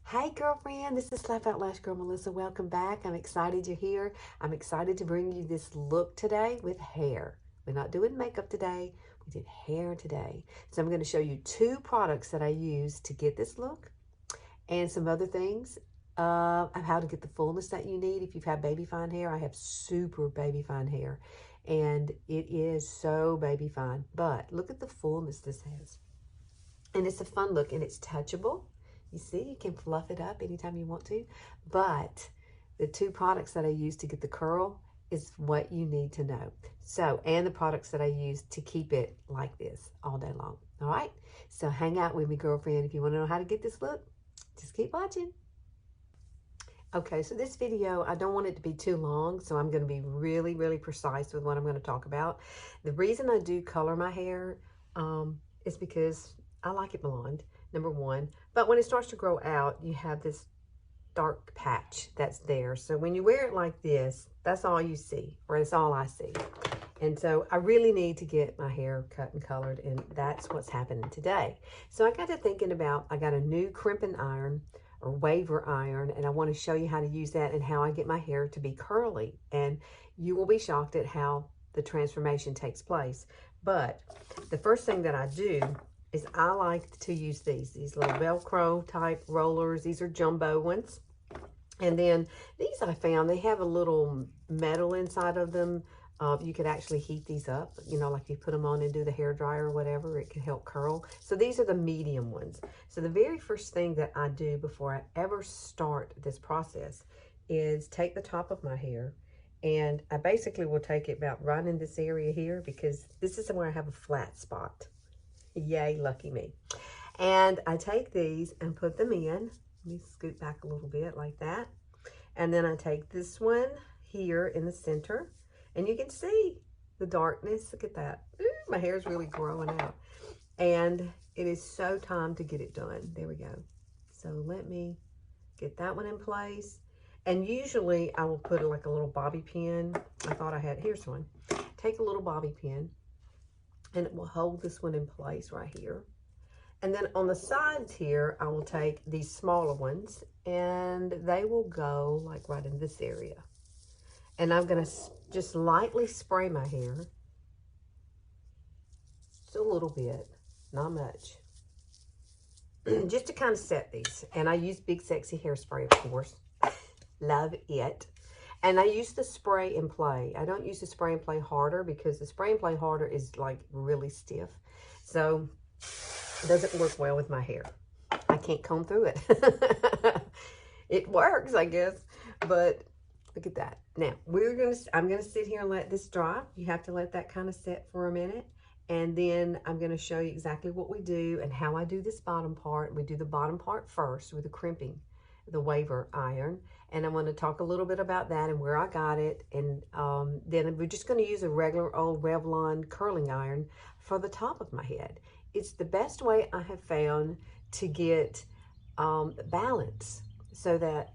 Hey girlfriend, this is Laugh Out Lash Girl Melissa. Welcome back. I'm excited you're here. I'm excited to bring you this look today with hair. We're not doing makeup today. We did hair today. So I'm going to show you two products that I use to get this look and some other things of how to get the fullness that you need. If you've had baby fine hair, I have super baby fine hair and it is so baby fine. But look at the fullness this has. And it's a fun look and it's touchable. You see, you can fluff it up anytime you want to. But the two products that I use to get the curl is what you need to know. So, and the products that I use to keep it like this all day long. All right? So hang out with me, girlfriend. If you want to know how to get this look, just keep watching. Okay, so this video, I don't want it to be too long, so I'm going to be really, really precise with what I'm going to talk about. The reason I do color my hair is because I like it blonde, number one. But when it starts to grow out, you have this dark patch that's there. So when you wear it like this, that's all you see, or it's all I see. And so I really need to get my hair cut and colored, and that's what's happening today. So I got to thinking about, I got a new crimping iron or waver iron, and I want to show you how to use that and how I get my hair to be curly. And you will be shocked at how the transformation takes place. But the first thing that I do is I like to use these little Velcro type rollers. These are jumbo ones. And then these I found, they have a little metal inside of them. You could actually heat these up, you know, like you put them on and do the hair dryer or whatever, it can help curl. So these are the medium ones. So the very first thing that I do before I ever start this process is take the top of my hair, and I basically will take it about right in this area here, because this is where I have a flat spot. Yay, lucky me. And I take these and put them in. Let me scoot back a little bit like that. And then I take this one here in the center, and you can see the darkness. Look at that. Ooh, my hair is really growing out. And it is so time to get it done. There we go. So let me get that one in place. And usually I will put like a little bobby pin. I thought I had, here's one. Take a little bobby pin, and it will hold this one in place right here. And then on the sides here, I will take these smaller ones, and they will go like right in this area. And I'm gonna just lightly spray my hair. Just a little bit, not much. Just to kind of set these. And I use Big Sexy Hairspray, of course. Love it. And I use the spray and play. I don't use the spray and play harder, because the spray and play harder is like really stiff. So it doesn't work well with my hair. I can't comb through it. It works, I guess, but look at that. Now I'm gonna sit here and let this dry. You have to let that kind of set for a minute. And then I'm gonna show you exactly what we do and how I do this bottom part. We do the bottom part first with the crimping, the waver iron. And I'm going to talk a little bit about that and where I got it. And then we're just going to use a regular old Revlon curling iron for the top of my head. It's the best way I have found to get balance, so that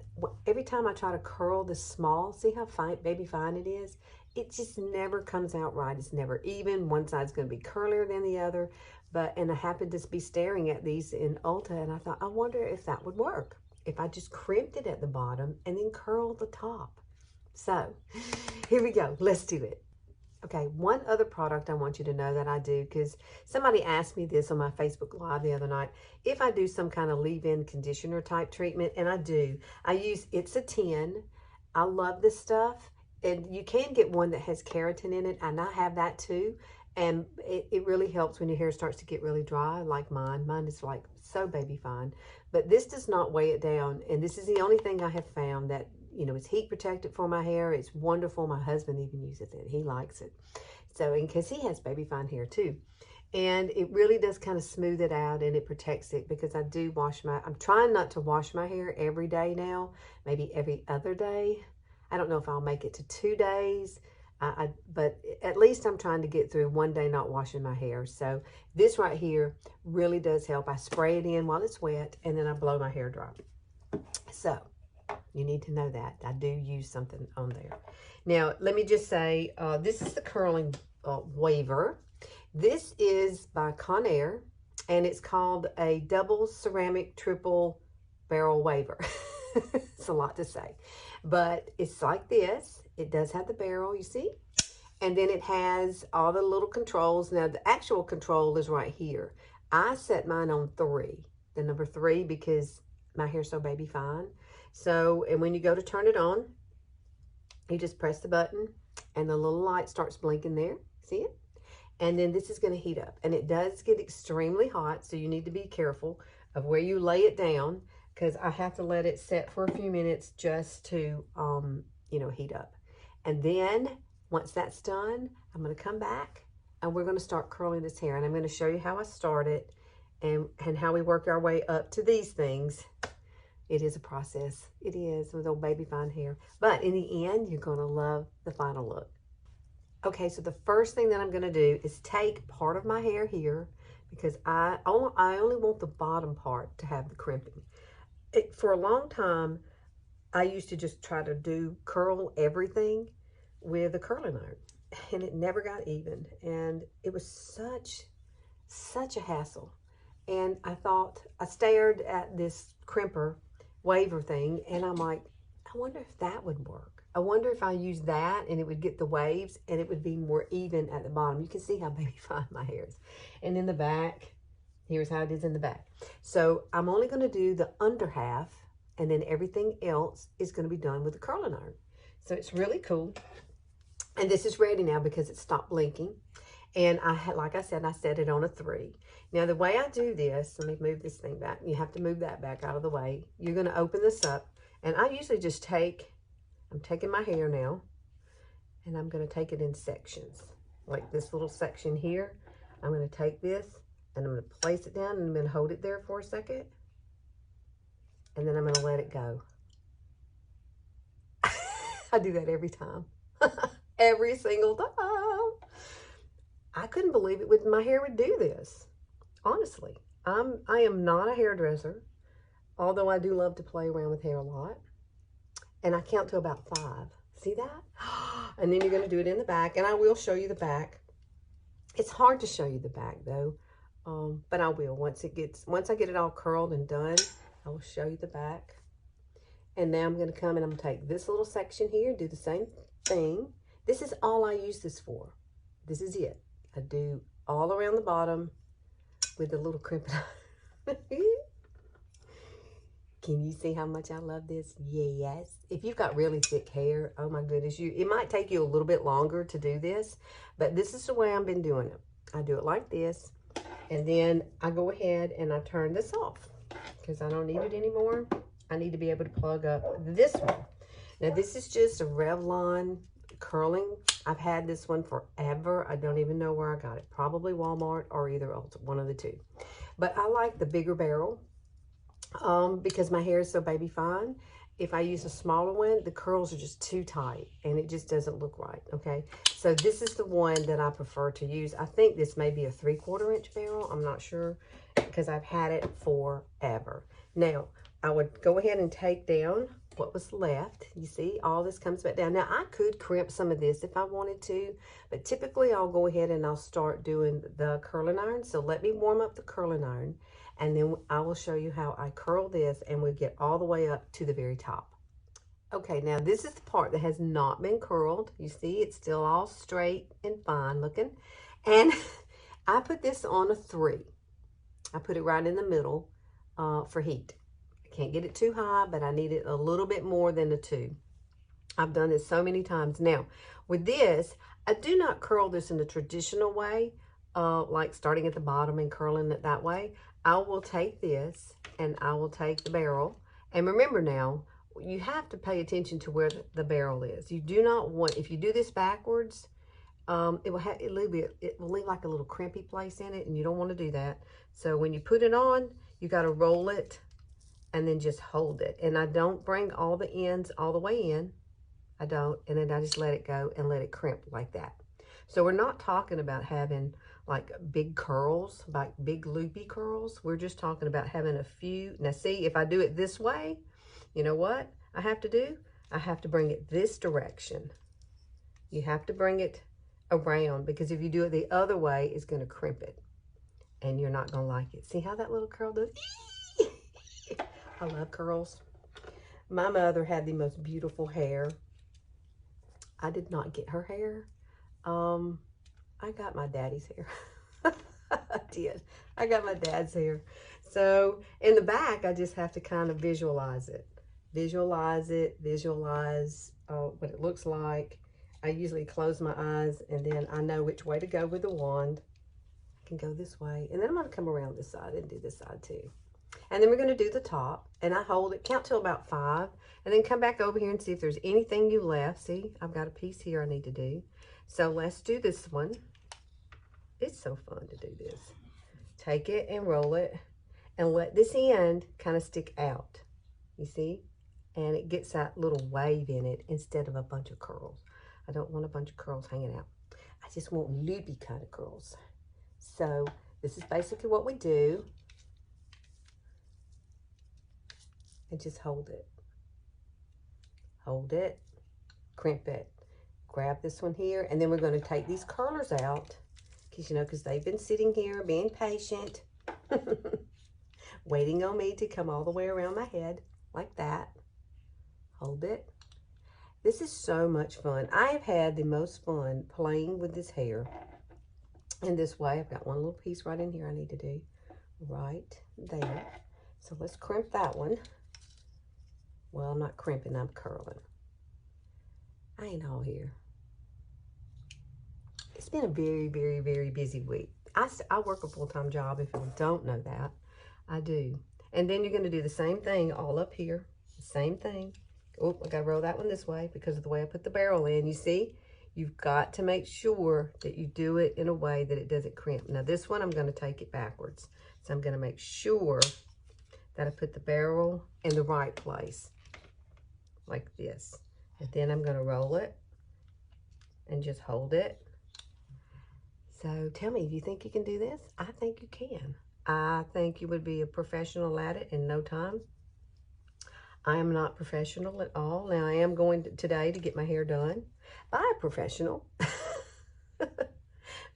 every time I try to curl this small, see how fine, baby fine it is? It just never comes out right. It's never even. One side's going to be curlier than the other. And I happened to be staring at these in Ulta, and I thought, I wonder if that would work if I just crimped it at the bottom and then curled the top. So here we go. Let's do it. Okay, one other product I want you to know that I do, because somebody asked me this on my Facebook Live the other night, if I do some kind of leave-in conditioner type treatment, and I do. I use It's a 10. I love this stuff, and you can get one that has keratin in it, and I have that too. And it really helps when your hair starts to get really dry, like mine. Mine is like so baby fine. But this does not weigh it down. And this is the only thing I have found that, you know, it's heat protected for my hair. It's wonderful. My husband even uses it. He likes it. So, because he has baby fine hair too. And it really does kind of smooth it out, and it protects it, because I do I'm trying not to wash my hair every day now. Maybe every other day. I don't know if I'll make it to 2 days. But at least I'm trying to get through one day not washing my hair. So this right here really does help. I spray it in while it's wet, and then I blow my hair dry. So you need to know that. I do use something on there. Now, let me just say, this is the curling waver. This is by Conair, and it's called a double ceramic triple barrel curl waver. It's a lot to say. But it's like this. It does have the barrel, you see? And then it has all the little controls. Now, the actual control is right here. I set mine on 3, the number 3, because my hair's so baby fine. So, and when you go to turn it on, you just press the button and the little light starts blinking there. See it? And then this is going to heat up. And it does get extremely hot, so you need to be careful of where you lay it down, because I have to let it set for a few minutes just to, you know, heat up. And then once that's done, I'm going to come back and we're going to start curling this hair. And I'm going to show you how I start it and how we work our way up to these things. It is a process. It is, with old baby fine hair. But in the end, you're going to love the final look. Okay, so the first thing that I'm going to do is take part of my hair here, because I only want the bottom part to have the crimping. For a long time, I used to just try to curl everything with a curling iron, and it never got even, and it was such a hassle. And I stared at this crimper waver thing, and I'm like, I wonder if that would work. I wonder if I use that and it would get the waves and it would be more even at the bottom. You can see how baby fine my hair is. And in the back, here's how it is in the back. So I'm only going to do the under half, and then everything else is going to be done with the curling iron. So it's really cool. And this is ready now because it stopped blinking. And like I said, I set it on a 3. Now the way I do this, let me move this thing back. You have to move that back out of the way. You're going to open this up. And I usually just I'm taking my hair now, and I'm going to take it in sections. Like this little section here. I'm going to take this, and I'm going to place it down, and I'm going to hold it there for a second. And then I'm going to let it go. I do that every time. Every single time. I couldn't believe my hair would do this. Honestly, I am not a hairdresser, although I do love to play around with hair a lot. And I count to about 5. See that? And then you're going to do it in the back, and I will show you the back. It's hard to show you the back though, but I will once I get it all curled and done. I will show you the back. And now I'm going to come and I'm going to take this little section here, do the same thing. This is all I use this for. This is it. I do all around the bottom with the little crimping. Can you see how much I love this? Yes. If you've got really thick hair, oh my goodness, it might take you a little bit longer to do this, but this is the way I've been doing it. I do it like this, and then I go ahead and I turn this off because I don't need it anymore. I need to be able to plug up this one. Now this is just a Revlon curling. I've had this one forever. I don't even know where I got it. Probably Walmart or either Ulta, one of the two. But I like the bigger barrel. Because my hair is so baby fine. If I use a smaller one, the curls are just too tight and it just doesn't look right. Okay, so this is the one that I prefer to use. I think this may be a 3/4 inch barrel. I'm not sure because I've had it forever. Now I would go ahead and take down what was left. You see, all this comes back down. Now I could crimp some of this if I wanted to, but typically I'll go ahead and I'll start doing the curling iron. So let me warm up the curling iron, and then I will show you how I curl this, and we'll get all the way up to the very top. Okay, now this is the part that has not been curled. You see, it's still all straight and fine looking. And I put this on a 3. I put it right in the middle for heat. I can't get it too high, but I need it a little bit more than a 2. I've done this so many times. Now, with this, I do not curl this in the traditional way, like starting at the bottom and curling it that way. I will take this and I will take the barrel. And remember now, you have to pay attention to where the barrel is. You do not want, if you do this backwards, it will leave like a little crimpy place in it, and you don't want to do that. So when you put it on, you got to roll it and then just hold it. And I don't bring all the ends all the way in. I don't. And then I just let it go and let it crimp like that. So we're not talking about having like big curls, like big loopy curls. We're just talking about having a few. Now see, if I do it this way, you know what I have to do? I have to bring it this direction. You have to bring it around, because if you do it the other way, it's going to crimp it and you're not going to like it. See how that little curl does? I love curls. My mother had the most beautiful hair. I did not get her hair. I got my daddy's hair. I did. I got my dad's hair. So in the back, I just have to kind of visualize it. Visualize what it looks like. I usually close my eyes and then I know which way to go with the wand. I can go this way. And then I'm going to come around this side and do this side too. And then we're going to do the top. And I hold it, count till about 5. And then come back over here and see if there's anything you left. See, I've got a piece here I need to do. So let's do this one. It's so fun to do this. Take it and roll it and let this end kind of stick out. You see? And it gets that little wave in it instead of a bunch of curls. I don't want a bunch of curls hanging out. I just want loopy kind of curls. So this is basically what we do. And just hold it. Hold it. Crimp it. Grab this one here. And then we're going to take these curlers out. Because they've been sitting here being patient. Waiting on me to come all the way around my head. Like that. Hold it. This is so much fun. I have had the most fun playing with this hair in this way. I've got one little piece right in here I need to do. Right there. So let's crimp that one. Well, I'm not crimping, I'm curling. I ain't all here. It's been a very, very, very busy week. I work a full-time job. If you don't know that, I do. And then you're going to do the same thing all up here. The same thing. Oh, I got to roll that one this way because of the way I put the barrel in. You see? You've got to make sure that you do it in a way that it doesn't crimp. Now, this one, I'm going to take it backwards. So I'm going to make sure that I put the barrel in the right place. Like this. And then I'm going to roll it and just hold it. So tell me, do you think you can do this? I think you can. I think you would be a professional at it in no time. I am not professional at all. Now, I am going today to get my hair done by a professional.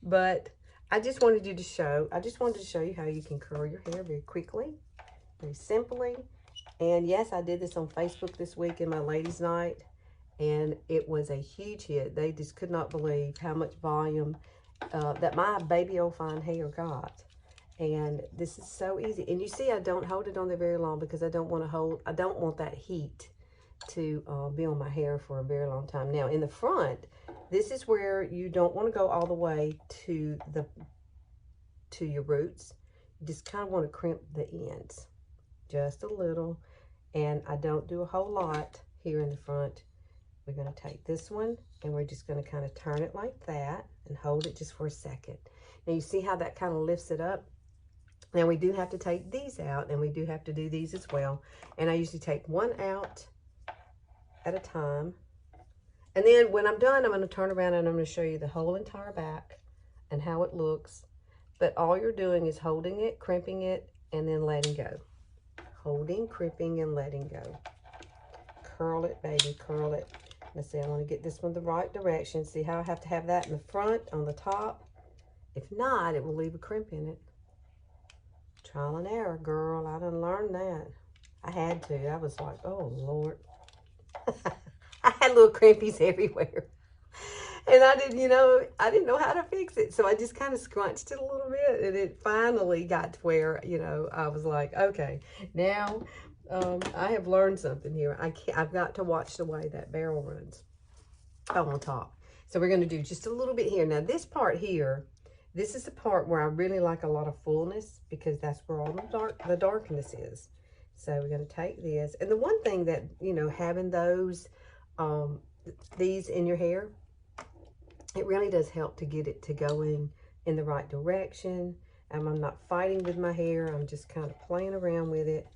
But I just wanted to show you how you can curl your hair very quickly, very simply. And yes, I did this on Facebook this week in my ladies' night, and it was a huge hit. They just could not believe how much volume that my baby old fine hair got. And this is so easy. And you see, I don't hold it on there very long because I don't want that heat to be on my hair for a very long time. Now, in the front, this is where you don't want to go all the way to your roots. You just kind of want to crimp the ends just a little. And I don't do a whole lot here in the front. We're going to take this one and we're just going to kind of turn it like that and hold it just for a second. Now you see how that kind of lifts it up? Now we do have to take these out and we do have to do these as well. And I usually take one out at a time. And then when I'm done, I'm going to turn around and I'm going to show you the whole entire back and how it looks. But all you're doing is holding it, crimping it, and then letting go. Holding, crimping, and letting go. Curl it, baby, curl it. Let's see, I want to get this one the right direction. See how I have to have that in the front, on the top? If not, it will leave a crimp in it. Trial and error, girl. I done learned that. I had to. I was like, oh, Lord. I had little crimpies everywhere. And I didn't know how to fix it. So I just kind of scrunched it a little bit. And it finally got to where, I was like, okay, now I have learned something here. I've got to watch the way that barrel runs. Oh, on top. So we're going to do just a little bit here. Now, this part here, this is the part where I really like a lot of fullness because that's where all the darkness is. So we're going to take this. And the one thing that, having these in your hair, it really does help to get it to go in the right direction. I'm not fighting with my hair. I'm just kind of playing around with it.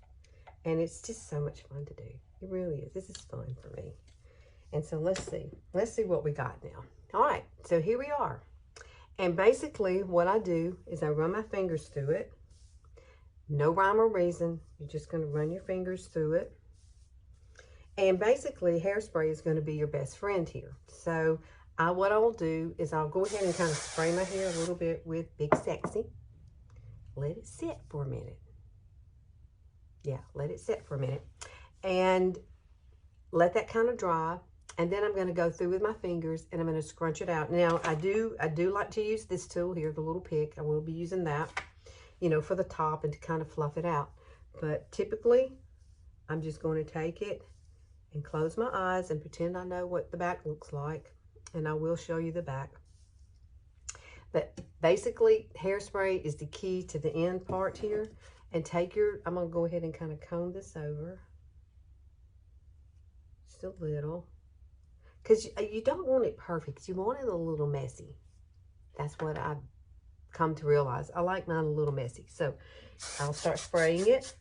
And it's just so much fun to do. It really is. This is fun for me. And so let's see what we got now. All right, so here we are. And basically what I do is I run my fingers through it. No rhyme or reason. You're just going to run your fingers through it. And basically hairspray is going to be your best friend here. So what I'll do is I'll go ahead and kind of spray my hair a little bit with Big Sexy. Let it sit for a minute. Yeah, let it sit for a minute. And let that kind of dry. And then I'm going to go through with my fingers and I'm going to scrunch it out. Now, I do like to use this tool here, the little pick. I will be using that, you know, for the top and to kind of fluff it out. But typically, I'm just going to take it and close my eyes and pretend I know what the back looks like. And I will show you the back. But basically, hairspray is the key to the end part here. And take your, I'm going to go ahead and kind of comb this over. Just a little. Because you don't want it perfect. You want it a little messy. That's what I've come to realize. I like mine a little messy. So I'll start spraying it.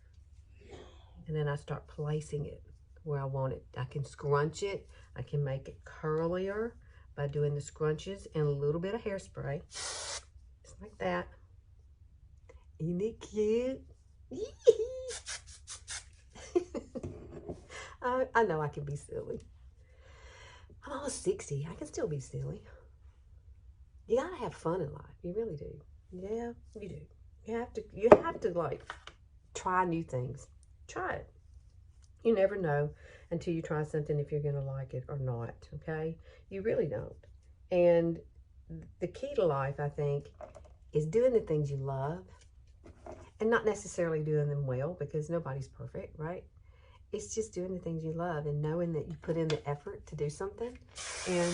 And then I start placing it where I want it. I can scrunch it. I can make it curlier by doing the scrunches and a little bit of hairspray. Just like that. Isn't it cute? I know I can be silly. I'm almost 60. I can still be silly. You gotta have fun in life. You really do. Yeah, you do. You have to like try new things. Try it. You never know until you try something if you're gonna like it or not. Okay? You really don't. And the key to life, I think, is doing the things you love and not necessarily doing them well, because nobody's perfect, right? It's just doing the things you love and knowing that you put in the effort to do something. And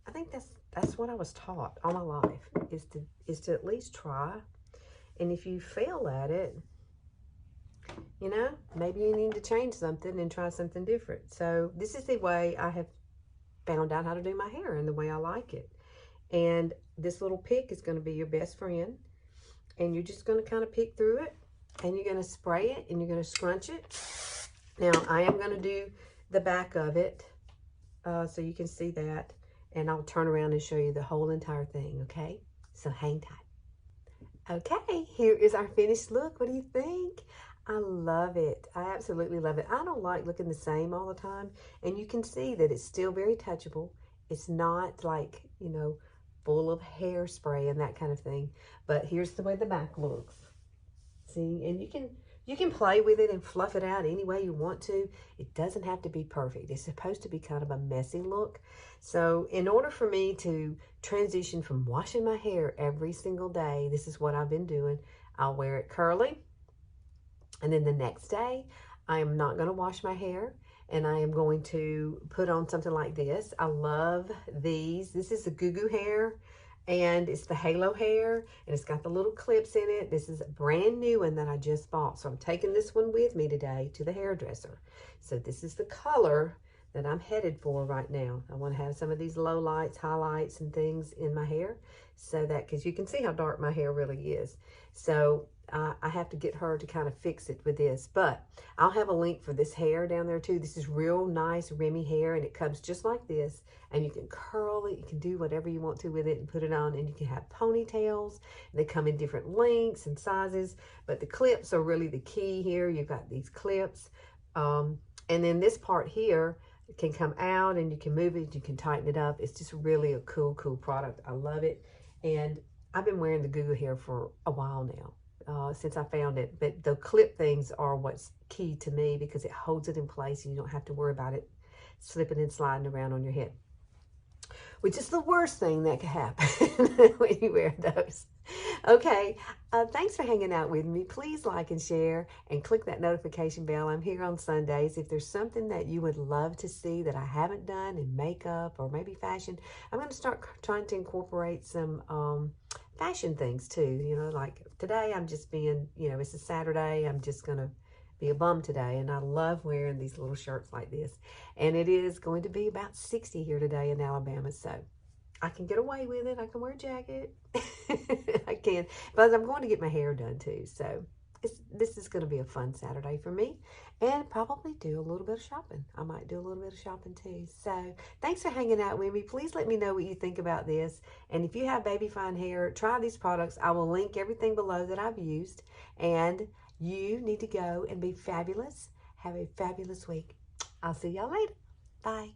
I think that's what I was taught all my life, is to at least try. And if you fail at it, you know, maybe you need to change something and try something different. So this is the way I have found out how to do my hair and the way I like it. And this little pick is going to be your best friend. And you're just going to kind of pick through it. And you're going to spray it and you're going to scrunch it. Now, I am going to do the back of it so you can see that. And I'll turn around and show you the whole entire thing, okay? So hang tight. Okay, here is our finished look. What do you think? I love it. I absolutely love it. I don't like looking the same all the time. And you can see that it's still very touchable. It's not like, you know, full of hairspray and that kind of thing. But here's the way the back looks. See, and you can play with it and fluff it out any way you want to. It doesn't have to be perfect. It's supposed to be kind of a messy look. So in order for me to transition from washing my hair every single day, this is what I've been doing. I'll wear it curly. And then the next day, I am not going to wash my hair. And I am going to put on something like this. I love these. This is the Goo Goo hair. And it's the halo hair, and it's got the little clips in it. This is a brand new one that I just bought. So I'm taking this one with me today to the hairdresser. So this is the color that I'm headed for right now. I want to have some of these low lights, highlights, and things in my hair. So that, because you can see how dark my hair really is. So I have to get her to kind of fix it with this. But I'll have a link for this hair down there too. This is real nice Remy hair, and it comes just like this. And you can curl it. You can do whatever you want to with it and put it on. And you can have ponytails. They come in different lengths and sizes. But the clips are really the key here. You've got these clips. And then this part here can come out, and you can move it. You can tighten it up. It's just really a cool product. I love it. And I've been wearing the Goo Goo hair for a while now. Since I found it. But the clip things are what's key to me, because it holds it in place and you don't have to worry about it slipping and sliding around on your head, which is the worst thing that could happen when you wear those. Okay, thanks for hanging out with me. Please like and share and click that notification bell. I'm here on Sundays. If there's something that you would love to see that I haven't done in makeup or maybe fashion, I'm going to start trying to incorporate some fashion things too. You know, like today I'm just being, you know, it's a Saturday. I'm just going to be a bum today, and I love wearing these little shirts like this. And it is going to be about 60 here today in Alabama, so I can get away with it. I can wear a jacket. I can, but I'm going to get my hair done too. So this is going to be a fun Saturday for me, and probably do a little bit of shopping. I might do a little bit of shopping too. So thanks for hanging out with me. Please let me know what you think about this. And if you have baby fine hair, try these products. I will link everything below that I've used. And you need to go and be fabulous. Have a fabulous week. I'll see y'all later. Bye.